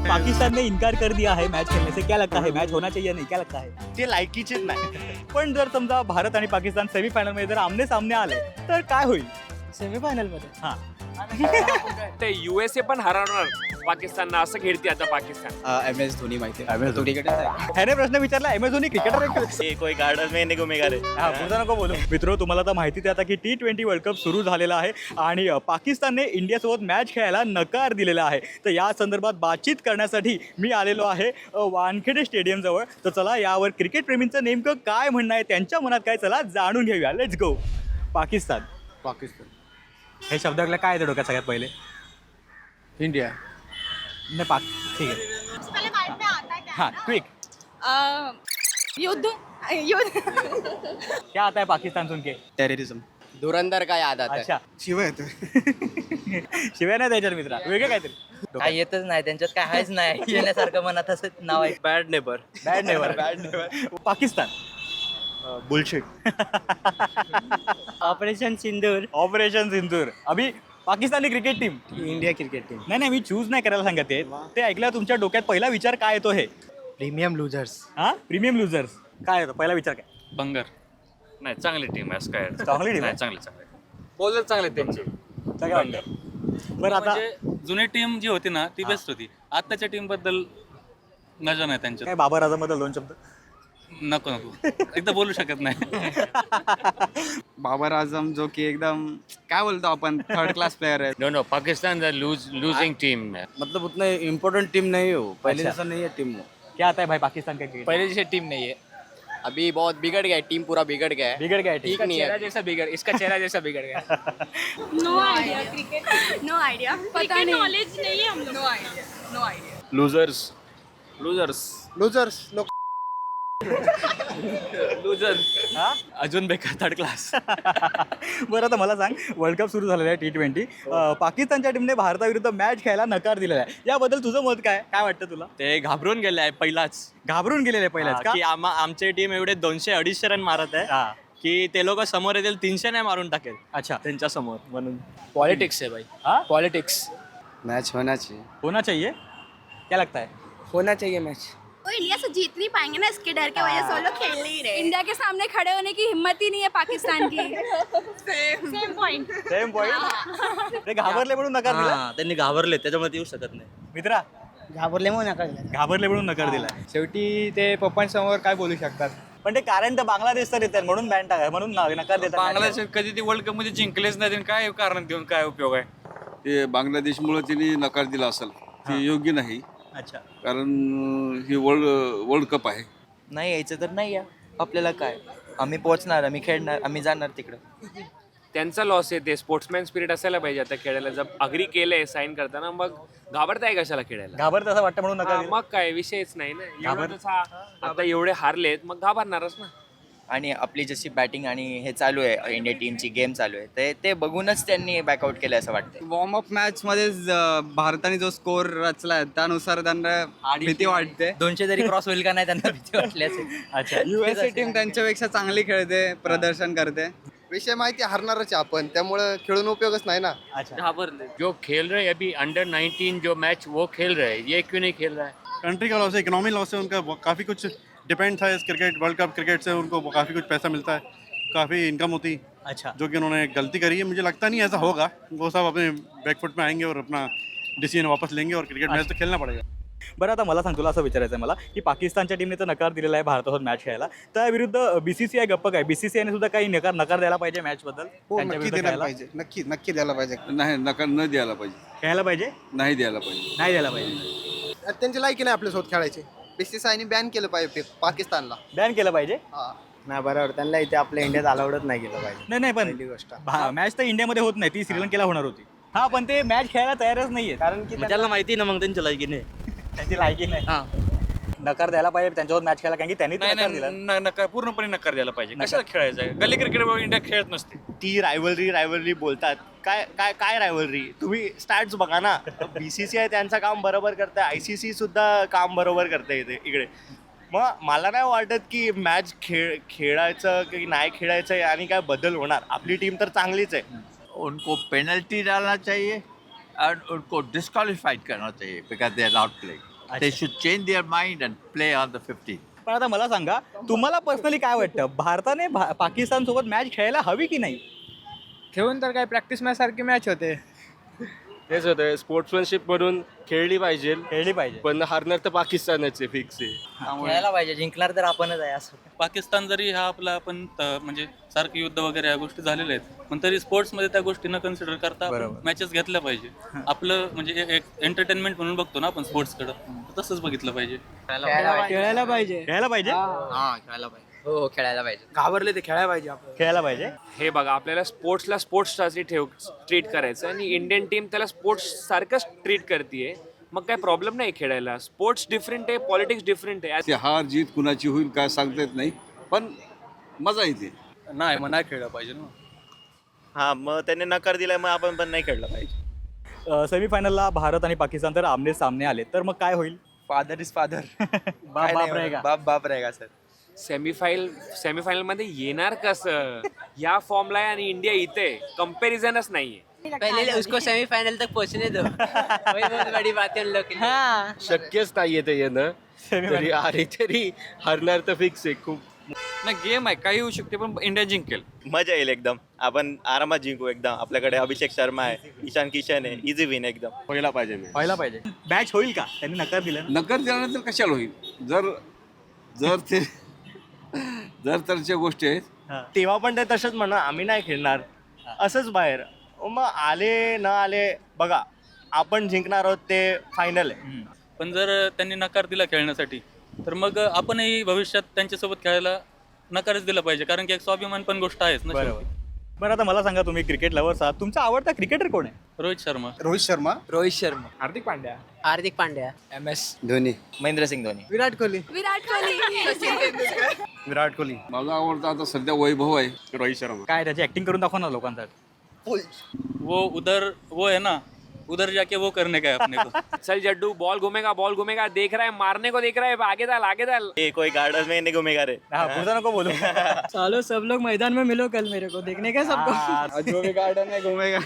पाकिस्तान ने इनकार कर दिया है मैच खेलने से, क्या लगता है मैच होना चाहिए नहीं, क्या लगता है? ते लायकीचेच नाही. पण जर समजा भारत आणि पाकिस्तान सेमीफायनल मध्ये जर आमने सामने आले तर काय होईल? सेमीफायनल मध्ये हा ते USA पण हरवणार पाकिस्तानला, असं खेळते आता पाकिस्तान. MS धोनी माहिती आहे तो क्रिकेटर आहे. ह्याने प्रश्न विचारला एम एस धोनी क्रिकेटर आहे का? ये कोई गार्डन में नहीं घूमेगा रे. हा पुढचा नको बोलू. मित्र तुम्हाला तर माहितीच आहे आता की T20 वर्ल्ड कप सुरू झालेला आहे आणि पाकिस्तानने इंडियासोबत मॅच खेळायला नकार दिलेला आहे. तर या संदर्भात बातचीत करण्यासाठी मी आलेलो आहे वानखेडे स्टेडियमजवळ. तर चला यावर क्रिकेट प्रेमींचं नेमकं काय म्हणणं आहे, त्यांच्या मनात काय, चला जाणून घेऊया. Let's go. पाकिस्तान हे शब्द काय येते डोक्यात सगळ्यात पहिले? इंडिया. नाही ठीक आहे. पहले माइंड में आता है क्या हाँ क्विक. युद्ध युद्ध क्या आता है पाकिस्तान सुन के? टेररिझम. धुरंधर काय याद आता अच्छा शिवाय येतो. शिवाय नाही त्याच्यात मित्रा, वेगळं काहीतरी. काय येतच नाही त्यांच्यात, काय आहेच नाही येण्यासारखं मनात असं नाव आहे. Bad neighbour. Bad neighbour. Pakistan. Bullshit. Operation Sindoor. Operation Sindoor. अभि Pakistani cricket team. India cricket team. नाही मी चूज नाही करायला सांगत आहे. ते ऐकलं तुमच्या डोक्यात पहिला विचार काय येतो? हे प्रीमियम लुझर्स. हा प्रीमियम लुझर्स काय येतो पहिला विचार? काय बंगर नाही, चांगली टीम आहे, असं काय चांगली टीम नाही, आहे. चांगले बॉलर चांगले त्यांचे. सगळं वाटतं. बरं आता जुनी टीम जी होती ना ती बेस्ट होती. आताच्या टीम बद्दल मजा नाही त्यांच्यात. काय बाबर आझमबद्दल दोन शब्द? नको एकदा बोलू शकत नाही. बाबर आझम जो की एकदम काय बोलतो आपण थर्ड क्लास प्लेयर है. नो पाकिस्तान लूजिंग टीम है. मतलब उतना इम्पोर्टेंट टीम नहीं हो पहले अच्छा. जैसा नहीं है टीम. क्या आता है भाई पाकिस्तान का क्रिकेट? पहले जैसे टीम नहीं है, अभी बहुत बिगड़ गया है, टीम पूरा बिगड़ गया है. बिगड़ गया ठीक नहीं है. इसका चेहरा जैसा बिगड़ गया. No idea cricket no idea पता नहीं नॉलेज नहीं है हम लोग. No idea losers. लुझर्स. हा अजून बेकार थर्ड क्लास. बरं आता मला सांग, वर्ल्ड कप सुरू झालेला आहे T20. पाकिस्तानच्या टीमने भारताविरुद्ध मॅच खेळायला नकार दिलेला आहे. याबद्दल तुझं मत काय वाटतं तुला? ते घाबरून गेले आहे पहिलाच. घाबरून गेलेले पहिल्याच का? की आमची टीम एवढे 200-250 रन मारत आहे हा की ते लोक समोर येतील 300 नाही मारून टाकेल अच्छा. त्यांच्या समोर. म्हणून पॉलिटिक्स है भाई, हाँ पॉलिटिक्स. मैच होना चाहिए. होना चाहिए. क्या लगता है? होना चाहिए मैच. वो इंडिया से जीत नहीं पाएंगे ना, इसके डर के वजह से वो लोग खेल नहीं रहे. इंडिया के सामने खड़े होने की हिम्मत ही नहीं है पाकिस्तान की. Same point. Same point. ते घाबरले म्हणून नकार दिला. त्यांनी घाबरले त्याच्यामुळे ते येऊ शकत नाही. मित्रा घाबरले म्हणून नका दिला. घाबरले म्हणून नकार दिला. शेवटी ते पप्पांसमोर काय बोलू शकतात. पण ते कारण तर बांगलादेश तर येतात म्हणून बॅन टाका, म्हणून नकार देतात. बांगलादेश कधी ती वर्ल्ड कप मध्ये जिंकलेच नाही. काय कारण देऊन काय उपयोग आहे? ते बांगलादेशमुळे त्यांनी नकार दिला असेल ते योग्य नाही. अच्छा. कारण ही वर्ल्ड कप आहे. नाही यायचं तर नाही या, आपल्याला काय, आम्ही पोहोचणार, आम्ही खेळणार, आम्ही जाणार तिकडं. त्यांचा लॉस आहे. ते स्पोर्ट्समॅन स्पिरिट असायला पाहिजे आता खेळायला. जर अग्री केलंय साईन करताना, मग घाबरताय कशाला खेळायला? घाबरत असं वाटतं म्हणून नकार हा, दिला. मग काय विषयच नाही ना. आता एवढे हारलेत मग घाबरणारच ना. आणि आपली जशी बॅटिंग आणि हे चालू आहे, इंडिया टीमची गेम चालू आहे, ते बघूनच त्यांनी बॅकआउट केलं असं वाटतं. वॉर्मअप मॅच मध्ये भारताने जो स्कोर रचलाय त्यानुसार त्यांना भीती वाटते. 200 तरी क्रॉस होईल का नाही त्यांना भीती वाटली असेल. अच्छा. USA टीम त्यांच्यापेक्षा चांगली खेळते, प्रदर्शन करते. विषय माहिती हारणारच आहे आपण, त्यामुळे खेळून उपयोगच नाही ना. अच्छा. घाबरले. जो खेल रहे अभी अंडर 19 जो मैच वो खेल रहे, ये क्यों नहीं खेल रहा है? कंट्री का लॉस है, इकोनॉमी लॉस है, उनका काफ़ी कुछ डिपेंड था इस क्रिकेट वर्ल्ड कप क्रिकेट से. उनको काफ़ी कुछ पैसा मिलता है, काफ़ी इनकम होती, अच्छा. जो कि उन्होंने गलती करी है. मुझे लगता नहीं ऐसा होगा. वो सब अपने बैकफुट में आएंगे और अपना डिसीजन वापस लेंगे और क्रिकेट मैच तो खेलना पड़ेगा. बरं आता मला सांग, तुला असं विचारायचं आहे मला की पाकिस्तानच्या टीमने तर नकार दिलेला आहे भारतासोबत मॅच खेळायला, त्याविरुद्ध BCCI गप्प काय? BCCI ने सुद्धा काही नकार द्यायला पाहिजे मॅचबद्दल? हो, नक्की द्यायला पाहिजे. नक्की द्यायला पाहिजे. नाही, नकार न द्यायला पाहिजे. खेळायला पाहिजे? नाही द्यायला पाहिजे. नाही द्यायला पाहिजे. त्यांची लायकी नाही आपल्यासोबत खेळायची. BCCI बॅन केलं पाहिजे पाकिस्तानला. बॅन केलं पाहिजे. नाही बरोबर, त्यांना इथे आपल्या इंडियात अलाउडच नाही केलं पाहिजे. नाही पण पहिली गोष्ट. मॅच तर इंडियामध्ये होत नाही, ती श्रीलंकेला होणार होती. हा पण ते मॅच खेळायला तयारच नाहीये, कारण की त्याला माहिती ना मग त्यांच्या लायकीने. त्यांची लायकी नाही. नकार द्यायला पाहिजे त्यांच्यावर मॅच खेळायला, कारण की त्यांनी तर नकार दिला. नकार पूर्णपणे नकार द्यायला पाहिजे. कशाला खेळायचं आहे? गल्ली क्रिकेट इंडिया खेळत नसते. ती रायव्हलरी बोलतात. काय रायव्हलरी? तुम्ही स्टॅट्स बघा ना. BCCI त्यांचं काम बरोबर करते, ICC सुद्धा काम बरोबर करते इकडे. मग मला नाही वाटत की मॅच खेळायचं की नाही खेळायचं आणि काय बदल होणार. आपली टीम तर चांगलीच आहे. उनको पेनल्टी डालना चाहिए और उनको डिस्क्वालीफाइड करना चाहिए because they are not playing. They should change their mind and play on the 15. पण आता मला सांगा, तुम्हाला पर्सनली काय वाटतं, भारताने पाकिस्तान सोबत मॅच खेळायला हवी की नाही? ठेवून तर काय प्रॅक्टिस मॅच सारखी मॅच होते. तेच होतं, स्पोर्ट्समॅनशिप म्हणून खेळली पाहिजे, खेळली पाहिजे. पण हारणार तर पाकिस्तानच आहे, फिक्स आहे. खेळायला पाहिजे, जिंकणार तर आपणच आहे असं. पाकिस्तान जरी हा आपला आपण म्हणजे सारखं युद्ध वगैरे या गोष्टी झालेल्या आहेत, पण तरी स्पोर्ट्समध्ये त्या गोष्टी न कन्सिडर करता मॅचेस घेतल्या पाहिजे. आपलं म्हणजे एक एंटरटेनमेंट म्हणून बघतो ना आपण स्पोर्ट्सकडं, तसंच बघितलं पाहिजे. खेळायला पाहिजे. खेळायला पाहिजे. हाँ खेळायला पाहिजे. हो खेळायला पाहिजे. घाबरले ते खेळायला पाहिजे आपण. खेळायला पाहिजे. हे बघा, आपल्याला स्पोर्ट्सला स्पोर्ट्ससाठी ट्रीट करायचं आणि इंडियन टीम त्याला स्पोर्ट्स सारखंच ट्रीट करते. मग काय प्रॉब्लेम नाही खेळायला. स्पोर्ट्स डिफरंट आहे, पॉलिटिक्स डिफरंट आहे. हार जीत कुणाची होईल काय सांगता येत नाही, पण मजा येते. नाही मग नाही खेळलं पाहिजे ना. हां, मग त्यांनी नकार दिलाय, मग आपण पण नाही खेळलं पाहिजे. सेमीफायनलला भारत आणि पाकिस्तान तर आमने सामने आले, तर मग काय होईल? Father is father. बाप रहेगा. बाप रहेगा सर. सेमीफायनल मध्ये येणार कसं? या फॉर्मला आहे आणि इंडिया इथे कंपॅरिझनच नाहीये. पहले उसको सेमीफाइनल तक पहुंचने दो. वही बहुत बड़ी बात है उन लोग के लिए. शक्यच नाहीये ते येणं. तरी अरे तरी हरणार तर फिक्स आहे. खूप नाही गेम आहे, काही होऊ शकते, पण इंडिया जिंकेल. मजा येईल एकदम. आपण आरामात जिंकू एकदम. आपल्याकडे अभिषेक शर्मा आहे, ईशान किशन आहे, इझी विन एकदम. पहिला पाहिजे मी. व्हायला पाहिजे. मॅच होईल का? त्यांनी नकार दिला. नकार दिल्यानंतर कशाला होईल? जर तरच्या गोष्टी आहेत. तेव्हा पण ते तसंच म्हणा, आम्ही नाही खेळणार असंच बाहेर. मग आले न आले बघा, आपण जिंकणार आहोत, ते फायनल आहे. पण जर त्यांनी नकार दिला खेळण्यासाठी, तर मग आपणही भविष्यात त्यांच्यासोबत खेळायला नकारच दिला पाहिजे, कारण की एक स्वाभिमान पण गोष्ट आहेच ना. बरोबर. बरं, आता मला सांगा, तुम्ही क्रिकेट लवर्स आहात, तुमचा आवडता क्रिकेटर कोण आहे? रोहित शर्मा. रोहित शर्मा. रोहित शर्मा. हार्दिक पांड्या. हार्दिक पांड्या. MS धोनी. महेंद्रसिंग धोनी. विराट कोहली. विराट कोहली. विराट कोहली. माझा आवडता आता सध्या वैभव आहे. रोहित शर्मा. काय त्याची ऍक्टिंग करून दाखवा ना लोकांसाठी. वो है ना, उधर जाके वो करने का है अपने को. चल जड्डू, बॉल घूमेगा, देख रहा है, मारने को देख रहा है, आगे डाल. ये कोई गार्डन में नहीं घूमेगा रे. हा, पुढचा नको बोलू. चलो सब लोग मैदान में मिलो कल मेरे को देखने का सबको. जो भी गार्डन है घूमेगा.